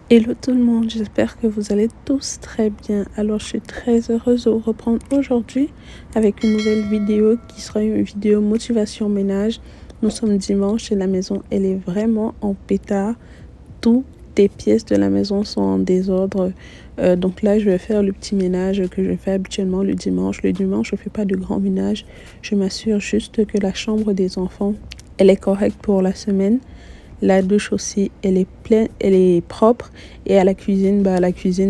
Hello tout le monde, j'espère que vous allez tous très bien. Alors je suis très heureuse de vous reprendre aujourd'hui avec une nouvelle vidéo qui sera une vidéo motivation ménage. Nous sommes dimanche et la maison elle est vraiment en pétard. Toutes les pièces de la maison sont en désordre. Donc là je vais faire le petit ménage que je fais habituellement le dimanche. Le dimanche je ne fais pas de grand ménage. Je m'assure juste que la chambre des enfants elle est correcte pour la semaine. La douche aussi, elle est pleine, elle est propre. Et à la cuisine,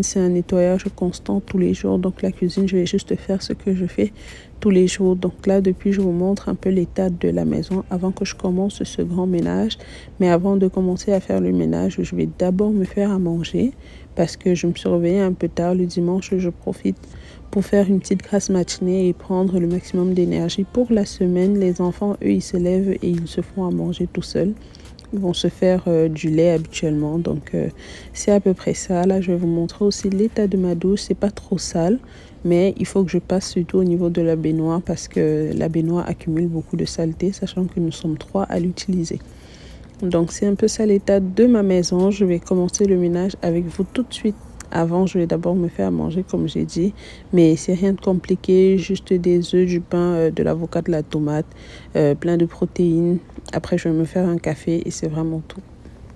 c'est un nettoyage constant tous les jours. Donc la cuisine, je vais juste faire ce que je fais tous les jours. Donc là, depuis, je vous montre un peu l'état de la maison avant que je commence ce grand ménage. Mais avant de commencer à faire le ménage, je vais d'abord me faire à manger parce que je me suis réveillée un peu tard. Le dimanche, je profite pour faire une petite grasse matinée et prendre le maximum d'énergie pour la semaine. Les enfants, eux, ils se lèvent et ils se font à manger tout seuls. Ils vont se faire du lait habituellement. Donc, c'est à peu près ça. Là, je vais vous montrer aussi l'état de ma douche. C'est pas trop sale, mais il faut que je passe surtout au niveau de la baignoire parce que la baignoire accumule beaucoup de saleté, sachant que nous sommes 3 à l'utiliser. Donc, c'est un peu ça l'état de ma maison. Je vais commencer le ménage avec vous tout de suite. Avant, je vais d'abord me faire manger, comme j'ai dit. Mais c'est rien de compliqué. Juste des œufs, du pain, de l'avocat, de la tomate, plein de protéines. Après, je vais me faire un café et c'est vraiment tout.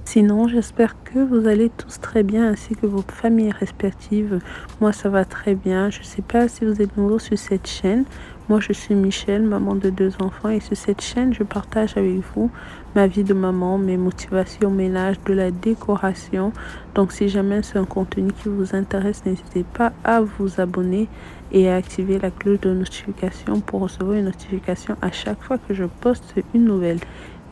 Sinon, j'espère que vous allez tous très bien ainsi que vos familles respectives. Moi, ça va très bien. Je ne sais pas si vous êtes nouveau sur cette chaîne. Moi, je suis Michel, maman de 2 enfants. Et sur cette chaîne, je partage avec vous ma vie de maman, mes motivations ménage, de la décoration. Donc, si jamais c'est un contenu qui vous intéresse, n'hésitez pas à vous abonner et à activer la cloche de notification pour recevoir une notification à chaque fois que je poste une nouvelle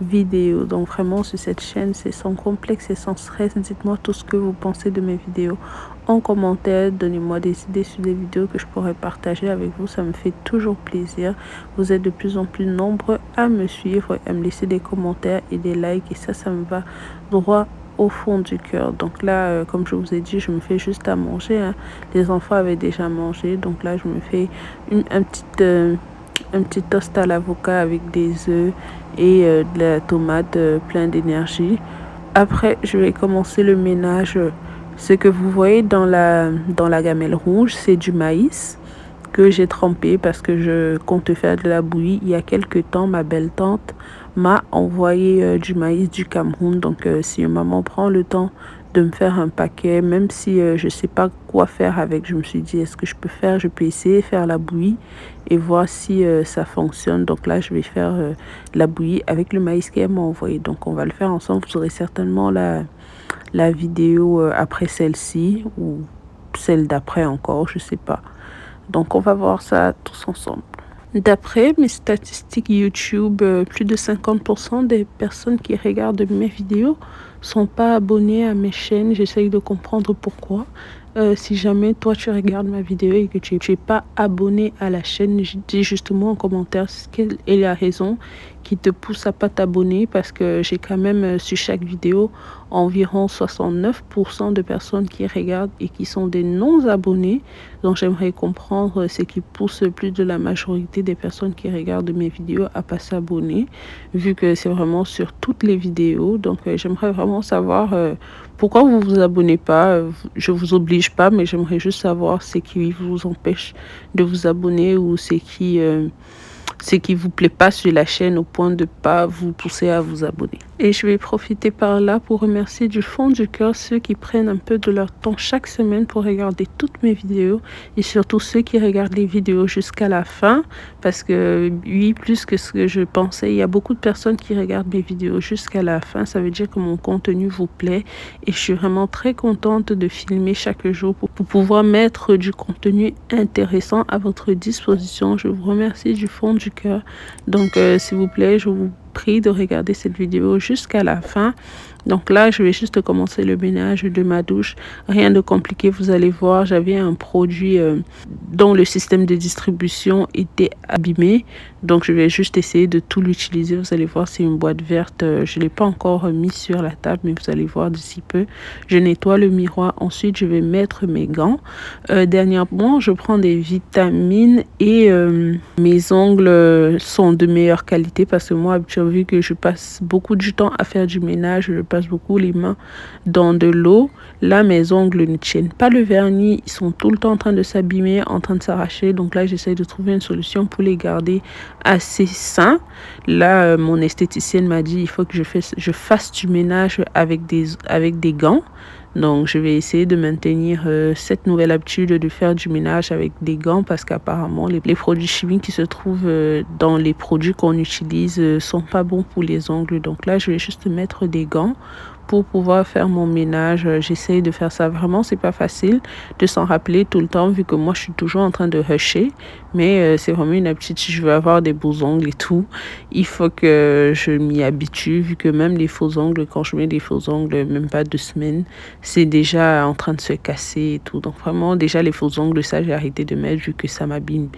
vidéo. Donc vraiment sur cette chaîne c'est sans complexe et sans stress. Dites-moi tout ce que vous pensez de mes vidéos en commentaire, donnez-moi des idées sur des vidéos que je pourrais partager avec vous, ça me fait toujours plaisir. Vous êtes de plus en plus nombreux à me suivre et à me laisser des commentaires et des likes et ça me va droit au fond du cœur. Donc là comme je vous ai dit, je me fais juste à manger, hein. Les enfants avaient déjà mangé, donc là je me fais un petit toast à l'avocat avec des œufs et de la tomate plein d'énergie. Après, je vais commencer le ménage. Ce que vous voyez dans la gamelle rouge, c'est du maïs que j'ai trempé parce que je compte faire de la bouillie. Il y a quelques temps, ma belle-tante m'a envoyé du maïs du Cameroun. Donc, si maman prend le temps de me faire un paquet, même si je ne sais pas quoi faire avec, je me suis dit, est-ce que je peux essayer de faire la bouillie et voir si ça fonctionne. Donc là, je vais faire la bouillie avec le maïs qu'elle m'a envoyé. Donc, on va le faire ensemble. Vous aurez certainement la vidéo après celle-ci ou celle d'après encore, je ne sais pas. Donc, on va voir ça tous ensemble. D'après mes statistiques YouTube, plus de 50% des personnes qui regardent mes vidéos sont pas abonnées à mes chaînes. J'essaye de comprendre pourquoi. Si jamais toi tu regardes ma vidéo et que tu n'es pas abonné à la chaîne, je dis justement en commentaire quelle est la raison qui te pousse à pas t'abonner, parce que j'ai quand même sur chaque vidéo environ 69% de personnes qui regardent et qui sont des non-abonnés. Donc j'aimerais comprendre ce qui pousse plus de la majorité des personnes qui regardent mes vidéos à pas s'abonner, vu que c'est vraiment sur toutes les vidéos. Donc j'aimerais vraiment savoir pourquoi vous vous abonnez pas. Je vous oblige pas, mais j'aimerais juste savoir ce qui vous empêche de vous abonner ou ce qui vous plaît pas sur la chaîne au point de pas vous pousser à vous abonner. Et je vais profiter par là pour remercier du fond du cœur ceux qui prennent un peu de leur temps chaque semaine pour regarder toutes mes vidéos et surtout ceux qui regardent les vidéos jusqu'à la fin, parce que oui, plus que ce que je pensais, il y a beaucoup de personnes qui regardent mes vidéos jusqu'à la fin. Ça veut dire que mon contenu vous plaît et je suis vraiment très contente de filmer chaque jour pour pouvoir mettre du contenu intéressant à votre disposition. Je vous remercie du fond du cœur. Donc s'il vous plaît, je vous prie de regarder cette vidéo jusqu'à la fin. Donc là, je vais juste commencer le ménage de ma douche. Rien de compliqué, vous allez voir. J'avais un produit dont le système de distribution était abîmé. Donc, je vais juste essayer de tout l'utiliser. Vous allez voir, c'est une boîte verte. Je ne l'ai pas encore mis sur la table, mais vous allez voir d'ici peu. Je nettoie le miroir. Ensuite, je vais mettre mes gants. Dernièrement, je prends des vitamines et mes ongles sont de meilleure qualité parce que moi, habituellement, vu que je passe beaucoup de temps à faire du ménage, passe beaucoup les mains dans de l'eau, là, mes ongles ne tiennent pas le vernis. Ils sont tout le temps en train de s'abîmer, en train de s'arracher. Donc là, j'essaie de trouver une solution pour les garder assez sains. Là, mon esthéticienne m'a dit il faut que je fasse du ménage avec des gants. Donc, je vais essayer de maintenir cette nouvelle habitude de faire du ménage avec des gants parce qu'apparemment, les produits chimiques qui se trouvent dans les produits qu'on utilise sont pas bons pour les ongles. Donc là, je vais juste mettre des gants pour pouvoir faire mon ménage. J'essaye de faire ça vraiment, c'est pas facile de s'en rappeler tout le temps vu que moi je suis toujours en train de rusher, mais c'est vraiment une habitude. Si je veux avoir des beaux ongles et tout, il faut que je m'y habitue vu que même les faux ongles, quand je mets des faux ongles, même pas 2 semaines, c'est déjà en train de se casser et tout. Donc vraiment déjà les faux ongles, ça j'ai arrêté de mettre vu que ça m'abîme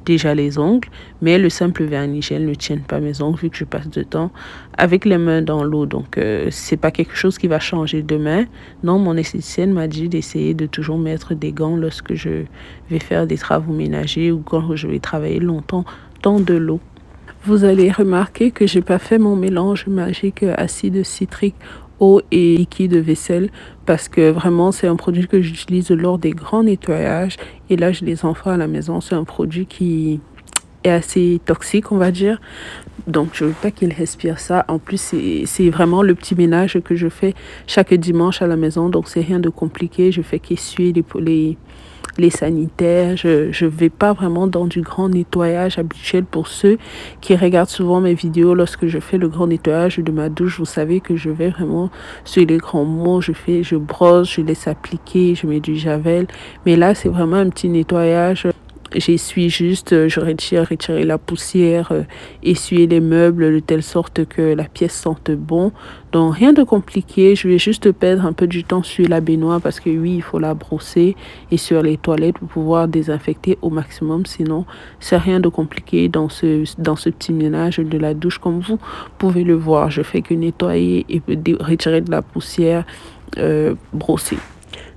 déjà les ongles, mais le simple vernis gel ne tient pas mes ongles vu que je passe de temps avec les mains dans l'eau. Donc c'est pas quelque chose qui va changer demain. Non, mon esthéticienne m'a dit d'essayer de toujours mettre des gants lorsque je vais faire des travaux ménagers ou quand je vais travailler longtemps dans de l'eau. Vous allez remarquer que j'ai pas fait mon mélange magique acide citrique, eau et liquide vaisselle parce que vraiment c'est un produit que j'utilise lors des grands nettoyages et là j'ai les enfants à la maison. C'est un produit qui est assez toxique, on va dire, donc je veux pas qu'ils respirent ça. En plus c'est vraiment le petit ménage que je fais chaque dimanche à la maison, donc c'est rien de compliqué. Je fais qu'essuyer les sanitaires. Je vais pas vraiment dans du grand nettoyage habituel. Pour ceux qui regardent souvent mes vidéos, lorsque je fais le grand nettoyage de ma douche, vous savez que je vais vraiment sur les grands mots, je brosse, je laisse appliquer, je mets du javel. Mais là, c'est vraiment un petit nettoyage. J'essuie juste, je retirer la poussière, essuyer les meubles de telle sorte que la pièce sente bon. Donc rien de compliqué, je vais juste perdre un peu du temps sur la baignoire parce que oui, il faut la brosser et sur les toilettes pour pouvoir désinfecter au maximum. Sinon, c'est rien de compliqué dans ce petit ménage de la douche comme vous pouvez le voir. Je fais que nettoyer et retirer de la poussière, brosser.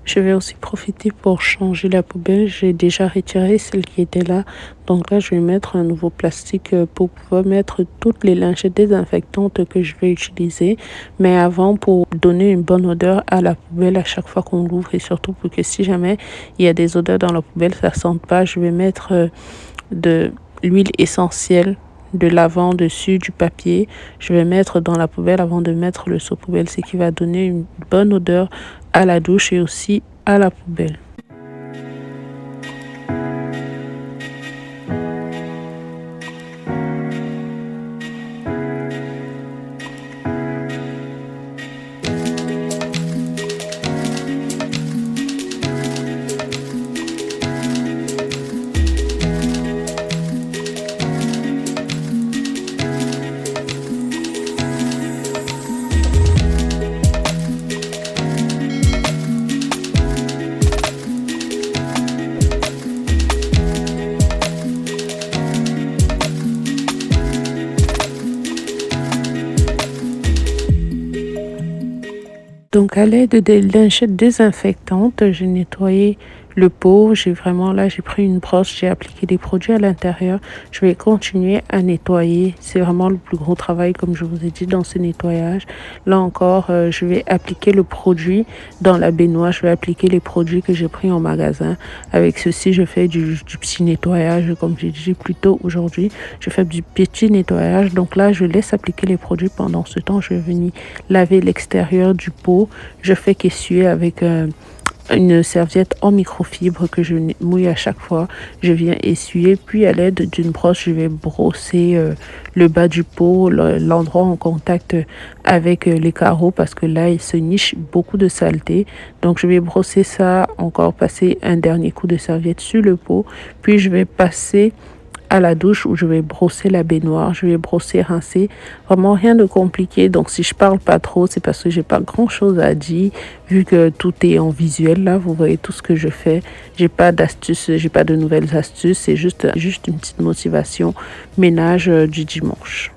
Je vais aussi profiter pour changer la poubelle. J'ai déjà retiré celle qui était là. Donc là, je vais mettre un nouveau plastique pour pouvoir mettre toutes les lingettes désinfectantes que je vais utiliser. Mais avant, pour donner une bonne odeur à la poubelle à chaque fois qu'on l'ouvre et surtout pour que si jamais il y a des odeurs dans la poubelle, ça ne sente pas, je vais mettre de l'huile essentielle de lavant dessus du papier. Je vais mettre dans la poubelle avant de mettre le seau poubelle, ce qui va donner une bonne odeur à la douche et aussi à la poubelle. Donc à l'aide des lingettes désinfectantes, j'ai nettoyé le pot. J'ai pris une brosse, j'ai appliqué des produits à l'intérieur. Je vais continuer à nettoyer. C'est vraiment le plus gros travail, comme je vous ai dit, dans ce nettoyage. Là encore, je vais appliquer le produit dans la baignoire. Je vais appliquer les produits que j'ai pris en magasin. Avec ceci, je fais du petit nettoyage, comme j'ai dit plus tôt aujourd'hui. Je fais du petit nettoyage. Donc là, je laisse appliquer les produits. Pendant ce temps, je vais venir laver l'extérieur du pot. Je fais qu'essuyer avec une serviette en microfibre que je mouille à chaque fois. Je viens essuyer, puis à l'aide d'une brosse, je vais brosser le bas du pot, l'endroit en contact avec les carreaux parce que là, il se niche beaucoup de saleté. Donc, je vais brosser ça, encore passer un dernier coup de serviette sur le pot, puis je vais passer à la douche où je vais brosser la baignoire, je vais brosser, rincer, vraiment rien de compliqué. Donc si je parle pas trop, c'est parce que j'ai pas grand chose à dire vu que tout est en visuel. Là, vous voyez tout ce que je fais. J'ai pas d'astuces, j'ai pas de nouvelles astuces, c'est juste une petite motivation ménage du dimanche.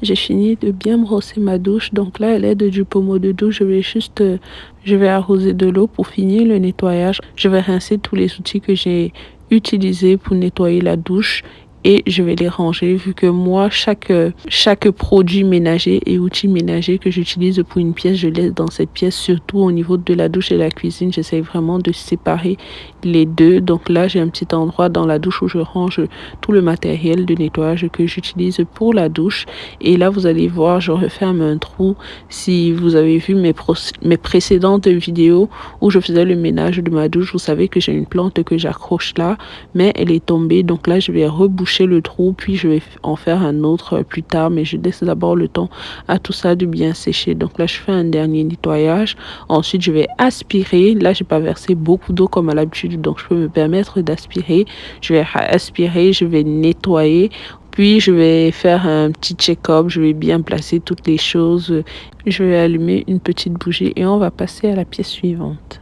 j'ai fini de bien brosser ma douche. Donc là, à l'aide du pommeau de douche, je vais arroser de l'eau pour finir le nettoyage. Je vais rincer tous les outils que j'ai utilisés pour nettoyer la douche et je vais les ranger vu que moi, chaque produit ménager et outil ménager que j'utilise pour une pièce, je laisse dans cette pièce, surtout au niveau de la douche et la cuisine. J'essaie vraiment de séparer les deux. Donc là, j'ai un petit endroit dans la douche où je range tout le matériel de nettoyage que j'utilise pour la douche. Et là, vous allez voir, je referme un trou. Si vous avez vu mes précédentes vidéos où je faisais le ménage de ma douche, vous savez que j'ai une plante que j'accroche là, mais elle est tombée. Donc là, je vais reboucher le trou, puis je vais en faire un autre plus tard, mais je laisse d'abord le temps à tout ça de bien sécher. Donc là, je fais un dernier nettoyage. Ensuite, je vais aspirer. Là, j'ai pas versé beaucoup d'eau comme à l'habitude, donc je peux me permettre d'aspirer. Je vais aspirer, je vais nettoyer. Puis, je vais faire un petit check-up. Je vais bien placer toutes les choses. Je vais allumer une petite bougie et on va passer à la pièce suivante.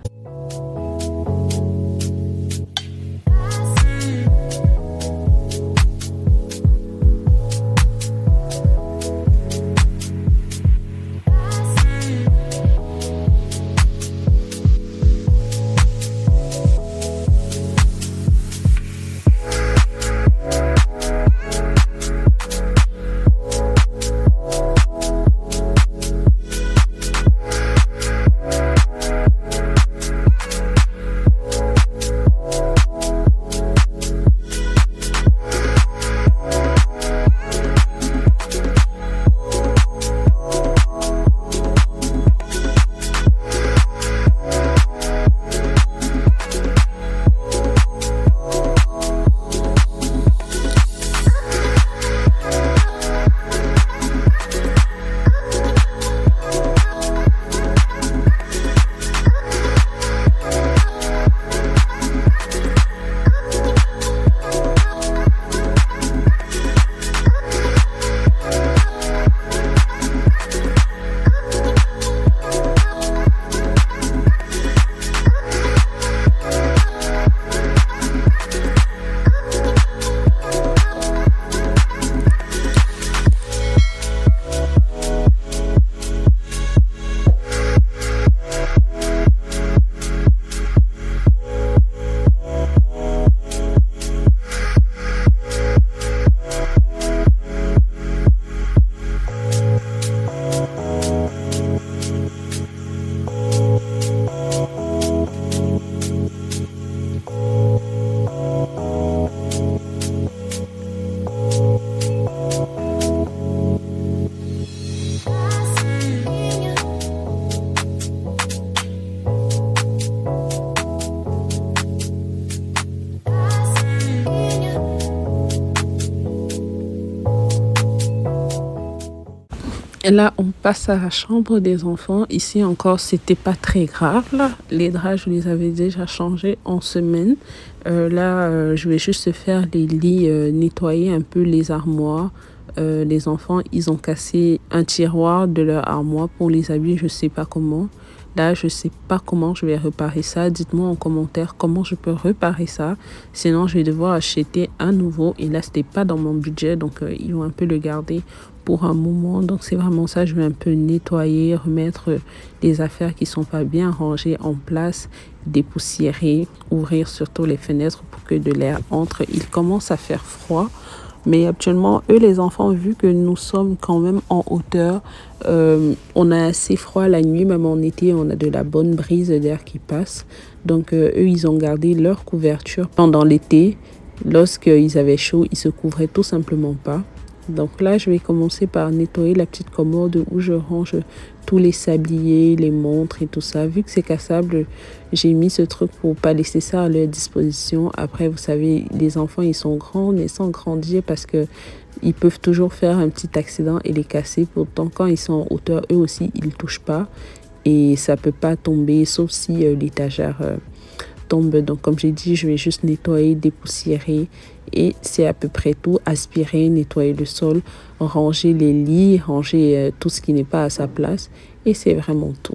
Et là, on passe à la chambre des enfants. Ici encore, c'était pas très grave. Là. Les draps, je les avais déjà changés en semaine. Je vais juste faire les lits, nettoyer un peu les armoires. Les enfants, ils ont cassé un tiroir de leur armoire pour les habits. Je sais pas comment. Là, je sais pas comment je vais réparer ça. Dites-moi en commentaire comment je peux réparer ça. Sinon, je vais devoir acheter un nouveau. Et là, c'était pas dans mon budget. Donc, ils vont un peu le garder pour un moment. Donc, c'est vraiment ça. Je vais un peu nettoyer, remettre les affaires qui sont pas bien rangées en place, dépoussiérer, ouvrir surtout les fenêtres pour que de l'air entre. Il commence à faire froid. Mais actuellement, eux, les enfants, vu que nous sommes quand même en hauteur, on a assez froid la nuit, même en été, on a de la bonne brise d'air qui passe. Donc, eux, ils ont gardé leur couverture pendant l'été. Lorsqu'ils avaient chaud, ils se couvraient tout simplement pas. Donc là, je vais commencer par nettoyer la petite commode où je range tous les sabliers, les montres et tout ça. Vu que c'est cassable, j'ai mis ce truc pour pas laisser ça à leur disposition. Après, vous savez, les enfants, ils sont grands, mais sans grandir parce que ils peuvent toujours faire un petit accident et les casser. Pourtant, quand ils sont en hauteur, eux aussi, ils ne touchent pas. Et ça peut pas tomber, sauf si l'étagère tombe. Donc, comme j'ai dit, je vais juste nettoyer, dépoussiérer. Et c'est à peu près tout. Aspirer, nettoyer le sol, ranger les lits, ranger tout ce qui n'est pas à sa place. Et c'est vraiment tout.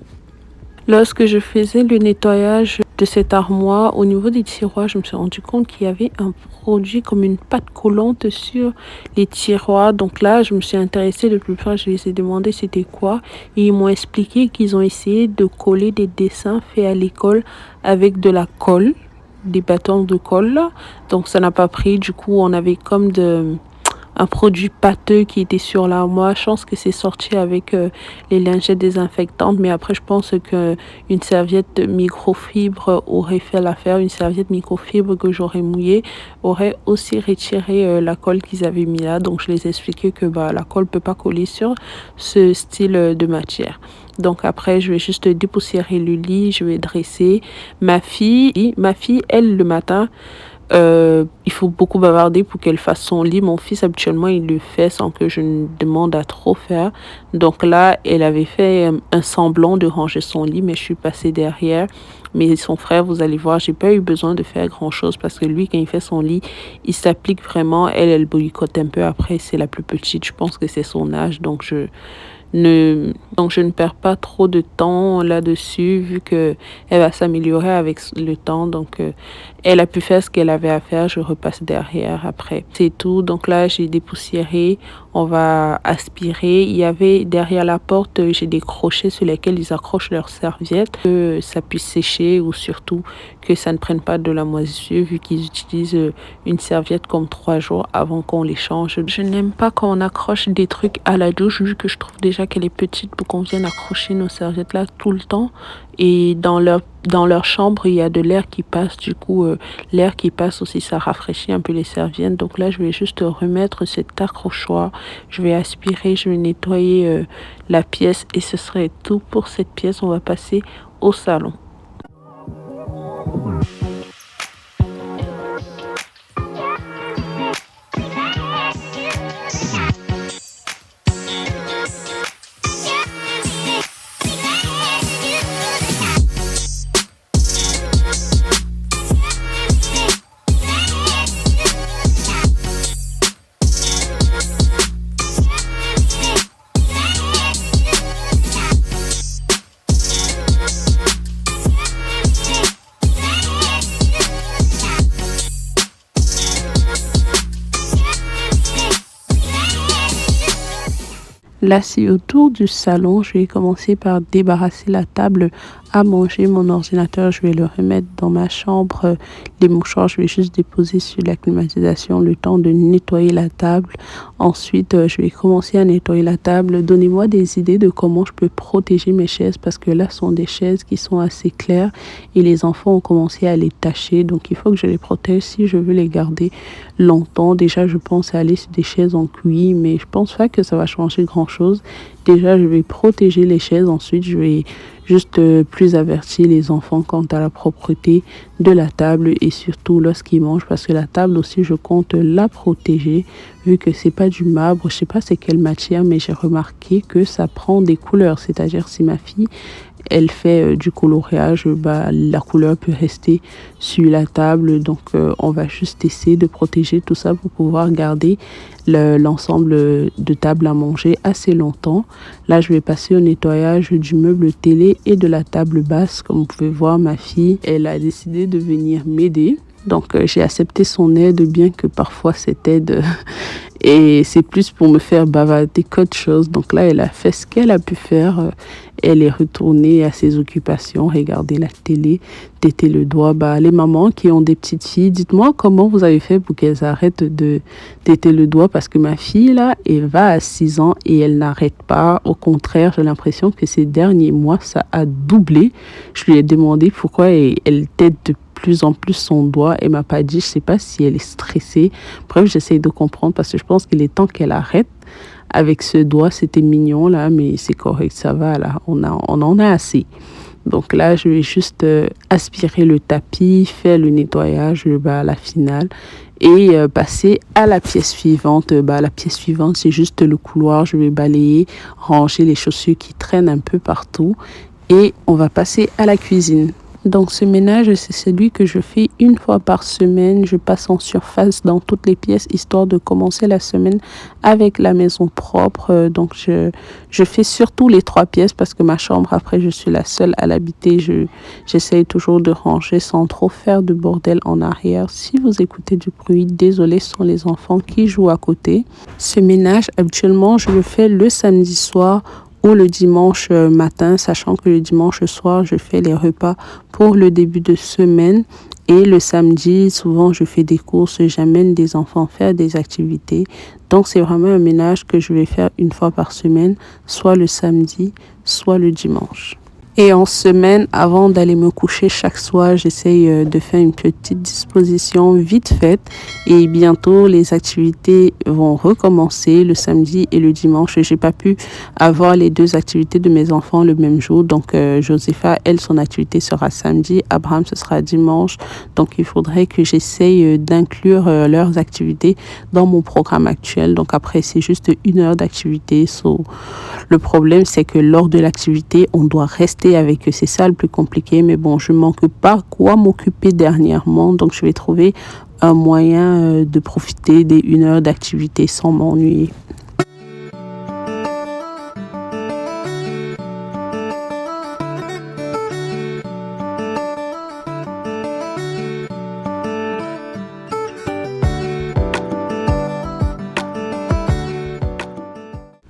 Lorsque je faisais le nettoyage de cette armoire, au niveau des tiroirs, je me suis rendu compte qu'il y avait un produit comme une pâte collante sur les tiroirs. Donc là, je me suis intéressée de plus près, je les ai demandé c'était quoi. Et ils m'ont expliqué qu'ils ont essayé de coller des dessins faits à l'école avec de la colle, des bâtons de colle là. Donc ça n'a pas pris, du coup on avait comme un produit pâteux qui était sur l'armoire. Je pense que c'est sorti avec les lingettes désinfectantes, mais après je pense que une serviette microfibre aurait fait l'affaire. Une serviette microfibre que j'aurais mouillée aurait aussi retiré la colle qu'ils avaient mis là. Donc je les ai expliqué que la colle peut pas coller sur ce style de matière. Donc après, je vais juste dépoussiérer le lit, je vais dresser ma fille, elle, le matin, il faut beaucoup bavarder pour qu'elle fasse son lit. Mon fils, habituellement, il le fait sans que je ne demande à trop faire. Donc là, elle avait fait un semblant de ranger son lit, mais je suis passée derrière. Mais son frère, vous allez voir, j'ai pas eu besoin de faire grand-chose parce que lui, quand il fait son lit, il s'applique vraiment. Elle boycotte un peu. Après, c'est la plus petite. Je pense que c'est son âge, donc je ne perds pas trop de temps là-dessus vu que elle va s'améliorer avec le temps. Donc, elle a pu faire ce qu'elle avait à faire. Je repasse derrière après. C'est tout. Donc là, j'ai dépoussiéré. On va aspirer. Il y avait derrière la porte, j'ai des crochets sur lesquels ils accrochent leurs serviettes. Que ça puisse sécher ou surtout que ça ne prenne pas de la moisissure vu qu'ils utilisent une serviette comme 3 jours avant qu'on les change. Je n'aime pas quand on accroche des trucs à la douche vu que je trouve déjà qu'elle est petite pour qu'on vienne accrocher nos serviettes là tout le temps. Et dans leur chambre, il y a de l'air qui passe. Du coup, l'air qui passe aussi, ça rafraîchit un peu les serviettes. Donc là, je vais juste remettre cet accrochoir. Je vais aspirer, je vais nettoyer la pièce et ce serait tout pour cette pièce. On va passer au salon. Là, c'est autour du salon. Je vais commencer par débarrasser la table à manger. Mon ordinateur, je vais le remettre dans ma chambre. Les mouchoirs, je vais juste déposer sur la climatisation le temps de nettoyer la table. Ensuite, je vais commencer à nettoyer la table. Donnez-moi des idées de comment je peux protéger mes chaises parce que là, ce sont des chaises qui sont assez claires et les enfants ont commencé à les tacher. Donc, il faut que je les protège si je veux les garder longtemps. Déjà, je pense à aller sur des chaises en cuir, mais je pense pas que ça va changer grand-chose. Déjà, je vais protéger les chaises. Ensuite, je vais juste plus avertir les enfants quant à la propreté de la table et surtout lorsqu'ils mangent parce que la table aussi, je compte la protéger vu que c'est pas du marbre. Je sais pas c'est quelle matière, mais j'ai remarqué que ça prend des couleurs. C'est-à-dire si ma fille elle fait du coloriage, la couleur peut rester sur la table. Donc, on va juste essayer de protéger tout ça pour pouvoir garder l'ensemble de table à manger assez longtemps. Là, je vais passer au nettoyage du meuble télé et de la table basse. Comme vous pouvez voir, ma fille, elle a décidé de venir m'aider. Donc, j'ai accepté son aide, bien que parfois cette aide, et c'est plus pour me faire bavarder qu'autre chose. Donc là, elle a fait ce qu'elle a pu faire. Elle est retournée à ses occupations, regarder la télé, téter le doigt. Les mamans qui ont des petites filles, dites-moi comment vous avez fait pour qu'elles arrêtent de téter le doigt parce que ma fille, là, elle va à 6 ans et elle n'arrête pas. Au contraire, j'ai l'impression que ces derniers mois, ça a doublé. Je lui ai demandé pourquoi elle tète de plus en plus son doigt. Elle m'a pas dit, je sais pas si elle est stressée. Bref, j'essaie de comprendre parce que je pense qu'il est temps qu'elle arrête. Avec ce doigt, c'était mignon là, mais c'est correct, ça va là, on en a assez. Donc là, je vais juste aspirer le tapis, faire le nettoyage, à la finale et passer à la pièce suivante. La pièce suivante, c'est juste le couloir. Je vais balayer, ranger les chaussures qui traînent un peu partout et on va passer à la cuisine. Donc ce ménage, c'est celui que je fais une fois par semaine. Je passe en surface dans toutes les pièces histoire de commencer la semaine avec la maison propre. Donc je fais surtout les 3 pièces parce que ma chambre, après, je suis la seule à l'habiter. J'essaye toujours de ranger sans trop faire de bordel en arrière. Si vous écoutez du bruit, désolé, ce sont les enfants qui jouent à côté. Ce ménage, habituellement, je le fais le samedi soir ou le dimanche matin, sachant que le dimanche soir, je fais les repas pour le début de semaine. Et le samedi, souvent, je fais des courses, j'amène des enfants faire des activités. Donc, c'est vraiment un ménage que je vais faire une fois par semaine, soit le samedi, soit le dimanche. Et en semaine, avant d'aller me coucher chaque soir, j'essaye de faire une petite disposition vite faite. Et bientôt, les activités vont recommencer le samedi et le dimanche. J'ai pas pu avoir les 2 activités de mes enfants le même jour. Donc, Josepha, elle, son activité sera samedi. Abraham, ce sera dimanche. Donc, il faudrait que j'essaye d'inclure leurs activités dans mon programme actuel. Donc, après, c'est juste 1 heure d'activité. Le problème, c'est que lors de l'activité, on doit rester avec eux. C'est ça le plus compliqué. Mais bon, je ne manque pas quoi m'occuper dernièrement. Donc, je vais trouver un moyen de profiter des 1 heure d'activité sans m'ennuyer.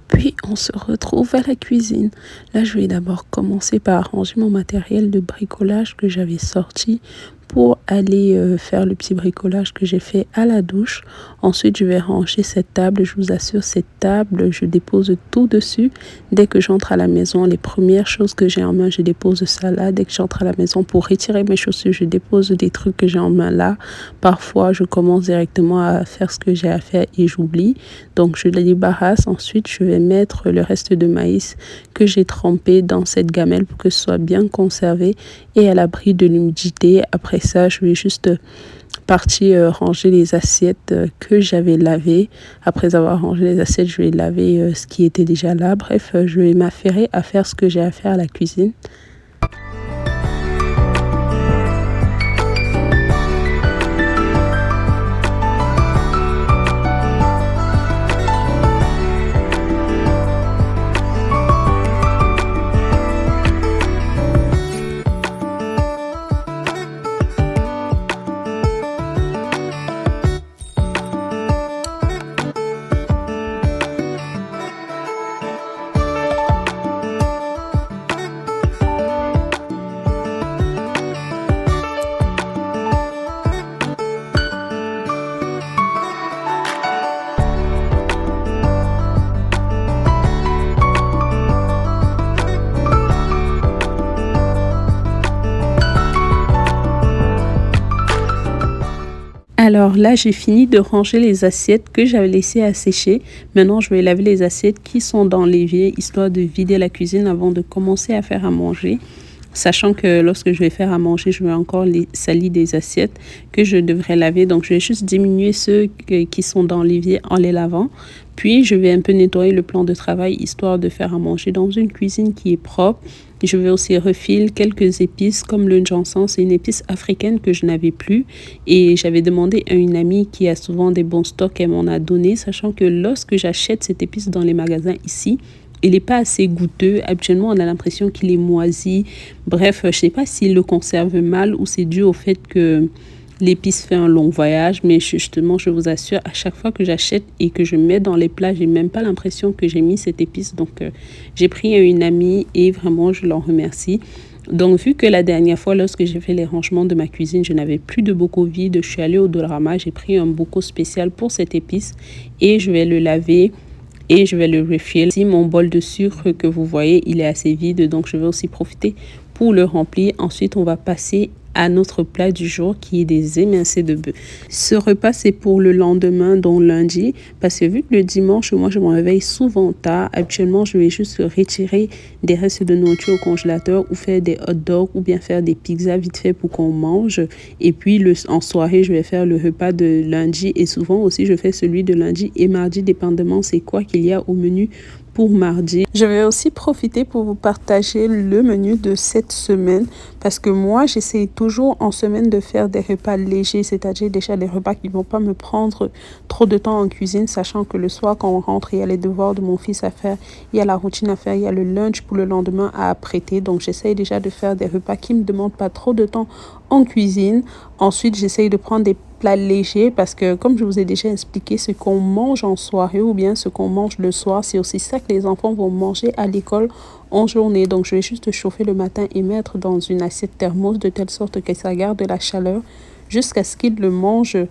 Puis on se retrouve à la cuisine. Là, je vais d'abord commencer par ranger mon matériel de bricolage que j'avais sorti pour aller faire le petit bricolage que j'ai fait à la douche. Ensuite, je vais ranger cette table. Je vous assure, cette table, je dépose tout dessus. Dès que j'entre à la maison, les premières choses que j'ai en main, je dépose ça là. Dès que j'entre à la maison pour retirer mes chaussures, je dépose des trucs que j'ai en main là. Parfois, je commence directement à faire ce que j'ai à faire et j'oublie. Donc, je les débarrasse. Ensuite, je vais mettre le reste de maïs que j'ai trempé dans cette gamelle pour que ce soit bien conservé et à l'abri de l'humidité. Après ça, je vais juste partir ranger les assiettes que j'avais lavées. Après avoir rangé les assiettes, je vais laver ce qui était déjà là. Bref, je vais m'affairer à faire ce que j'ai à faire à la cuisine. Alors là, j'ai fini de ranger les assiettes que j'avais laissées à sécher. Maintenant, je vais laver les assiettes qui sont dans l'évier, histoire de vider la cuisine avant de commencer à faire à manger. Sachant que lorsque je vais faire à manger, je vais encore salir des assiettes que je devrais laver. Donc, je vais juste diminuer ceux qui sont dans l'évier en les lavant. Puis, je vais un peu nettoyer le plan de travail, histoire de faire à manger dans une cuisine qui est propre. Je vais aussi refiler quelques épices comme le gingembre. C'est une épice africaine que je n'avais plus. Et j'avais demandé à une amie qui a souvent des bons stocks, elle m'en a donné. Sachant que lorsque j'achète cette épice dans les magasins ici, il n'est pas assez goûteux. Habituellement, on a l'impression qu'il est moisi. Bref, je ne sais pas s'il le conserve mal ou c'est dû au fait que l'épice fait un long voyage. Mais justement, je vous assure, à chaque fois que j'achète et que je mets dans les plats, je n'ai même pas l'impression que j'ai mis cette épice. Donc, j'ai pris à une amie et vraiment, je l'en remercie. Donc, vu que la dernière fois, lorsque j'ai fait les rangements de ma cuisine, je n'avais plus de bocaux vides, je suis allée au Dollarama, j'ai pris un bocaux spécial pour cette épice et je vais le laver. Et je vais le refill. Si mon bol de sucre que vous voyez, il est assez vide, donc je vais aussi profiter pour le remplir. Ensuite, on va passer à notre plat du jour qui est des émincés de bœuf. Ce repas, c'est pour le lendemain, donc lundi, parce que vu que le dimanche, moi, je me réveille souvent tard. Actuellement, je vais juste retirer des restes de nourriture au congélateur ou faire des hot dogs ou bien faire des pizzas vite fait pour qu'on mange. Et puis, en soirée, je vais faire le repas de lundi et souvent aussi, je fais celui de lundi et mardi, dépendamment c'est quoi qu'il y a au menu pour mardi. Je vais aussi profiter pour vous partager le menu de cette semaine parce que moi, j'essaie toujours en semaine de faire des repas légers, c'est-à-dire déjà des repas qui ne vont pas me prendre trop de temps en cuisine, sachant que le soir, quand on rentre, il y a les devoirs de mon fils à faire, il y a la routine à faire, il y a le lunch pour le lendemain à apprêter. Donc, j'essaie déjà de faire des repas qui ne me demandent pas trop de temps en cuisine. Ensuite, j'essaye de prendre des plats légers parce que, comme je vous ai déjà expliqué, ce qu'on mange en soirée ou bien ce qu'on mange le soir, c'est aussi ça que les enfants vont manger à l'école en journée. Donc, je vais juste chauffer le matin et mettre dans une assiette thermos de telle sorte que ça garde de la chaleur jusqu'à ce qu'ils le mangent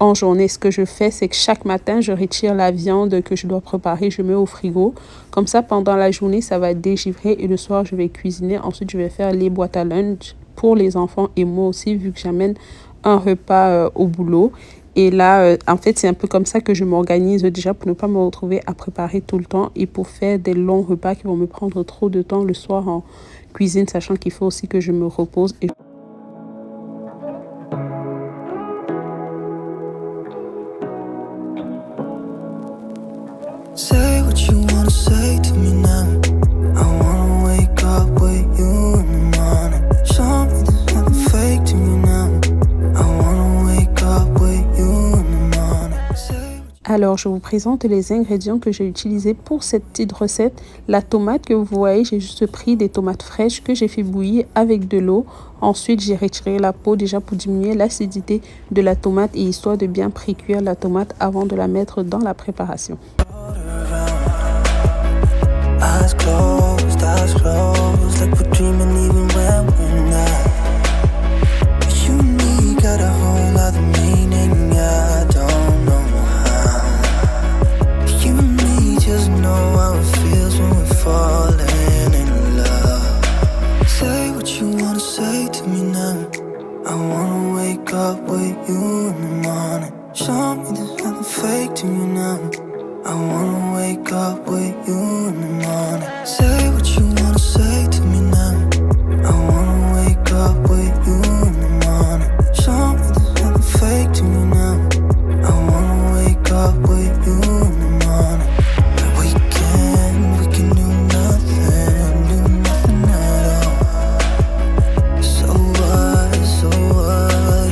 en journée. Ce que je fais, c'est que chaque matin, je retire la viande que je dois préparer, je mets au frigo. Comme ça, pendant la journée, ça va dégivrer et le soir, je vais cuisiner. Ensuite, je vais faire les boîtes à lunch pour les enfants et moi aussi, vu que j'amène un repas au boulot. Et là, en fait, c'est un peu comme ça que je m'organise déjà pour ne pas me retrouver à préparer tout le temps et pour faire des longs repas qui vont me prendre trop de temps le soir en cuisine, sachant qu'il faut aussi que je me repose. Say what you wanna say to me now. I wanna wake up with you in the morning. Show me there's nothing fake to me now. I wanna wake up with you in the morning. Alors, je vous présente les ingrédients que j'ai utilisés pour cette petite recette. La tomate que vous voyez, j'ai juste pris des tomates fraîches que j'ai fait bouillir avec de l'eau. Ensuite, j'ai retiré la peau déjà pour diminuer l'acidité de la tomate et histoire de bien précuire la tomate avant de la mettre dans la préparation. Eyes closed, like we're dreaming even when we're not. You and me got a whole other meaning, I don't know how. You and me just know how it feels when we're falling in love. Say what you wanna say to me now. I wanna wake up with you in the morning. Show me there's nothing fake to me now. I wanna wake up with you in the morning. Say what you wanna say to me now. I wanna wake up with you in the morning. Show me there's nothing fake to me now. I wanna wake up with you in the morning. We can do nothing at all. So what?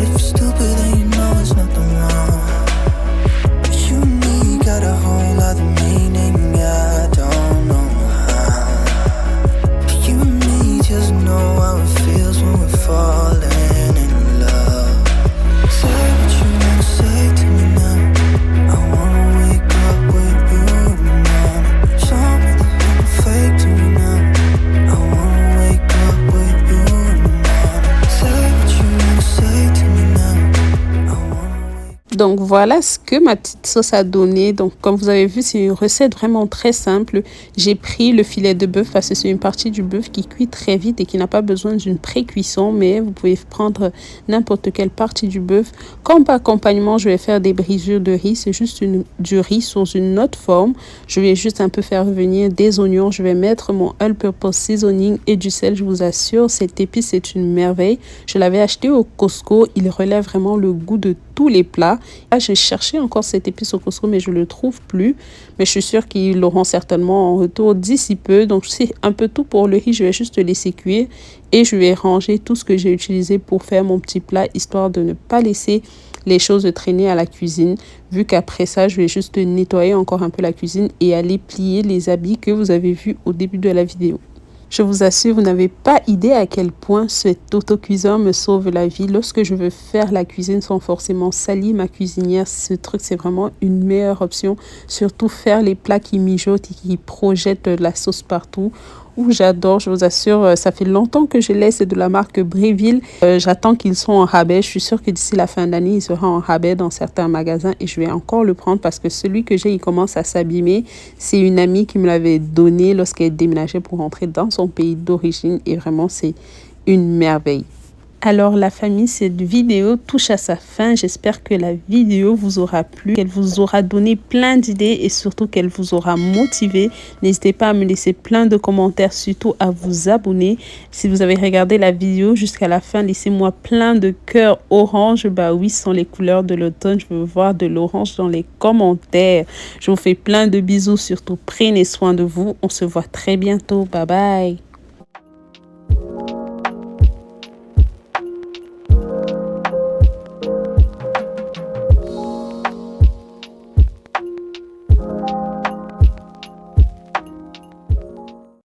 If you're stupid then you know there's nothing wrong. You and me got a whole other meaning, I don't know how. You and me just know how it feels when we're falling in love. Say what you wanna say to me now. I wanna wake up with you in the morning. Show me there's nothing fake to me now. I wanna wake up with you in the morning. Say what you wanna say to me now. I wanna wake. Donc voilà ce que ma petite sauce a donné. Donc comme vous avez vu, c'est une recette vraiment très simple. J'ai pris le filet de bœuf parce que c'est une partie du bœuf qui cuit très vite et qui n'a pas besoin d'une pré-cuisson. Mais vous pouvez prendre n'importe quelle partie du bœuf. Comme accompagnement, je vais faire des brisures de riz. C'est juste du riz sous une autre forme. Je vais juste un peu faire revenir des oignons. Je vais mettre mon all-purpose seasoning et du sel. Je vous assure, cette épice c'est une merveille. Je l'avais acheté au Costco. Il relève vraiment le goût de tous les plats. Là, j'ai cherché encore cette épice au Costco, mais je ne le trouve plus. Mais je suis sûre qu'ils l'auront certainement en retour d'ici peu. Donc, c'est un peu tout pour le riz. Je vais juste laisser cuire et je vais ranger tout ce que j'ai utilisé pour faire mon petit plat, histoire de ne pas laisser les choses traîner à la cuisine. Vu qu'après ça, je vais juste nettoyer encore un peu la cuisine et aller plier les habits que vous avez vus au début de la vidéo. Je vous assure, vous n'avez pas idée à quel point cet autocuiseur me sauve la vie. Lorsque je veux faire la cuisine sans forcément salir ma cuisinière, ce truc, c'est vraiment une meilleure option. Surtout faire les plats qui mijotent et qui projettent de la sauce partout. J'adore, je vous assure, ça fait longtemps que je l'ai, c'est de la marque Breville. J'attends qu'ils soient en rabais. Je suis sûre que d'ici la fin d'année, il sera en rabais dans certains magasins et je vais encore le prendre parce que celui que j'ai, il commence à s'abîmer. C'est une amie qui me l'avait donné lorsqu'elle déménageait pour rentrer dans son pays d'origine et vraiment, c'est une merveille. Alors la famille, cette vidéo touche à sa fin. J'espère que la vidéo vous aura plu, qu'elle vous aura donné plein d'idées et surtout qu'elle vous aura motivé. N'hésitez pas à me laisser plein de commentaires, surtout à vous abonner. Si vous avez regardé la vidéo jusqu'à la fin, laissez-moi plein de cœurs orange. Bah oui, ce sont les couleurs de l'automne. Je veux voir de l'orange dans les commentaires. Je vous fais plein de bisous, surtout prenez soin de vous. On se voit très bientôt. Bye bye.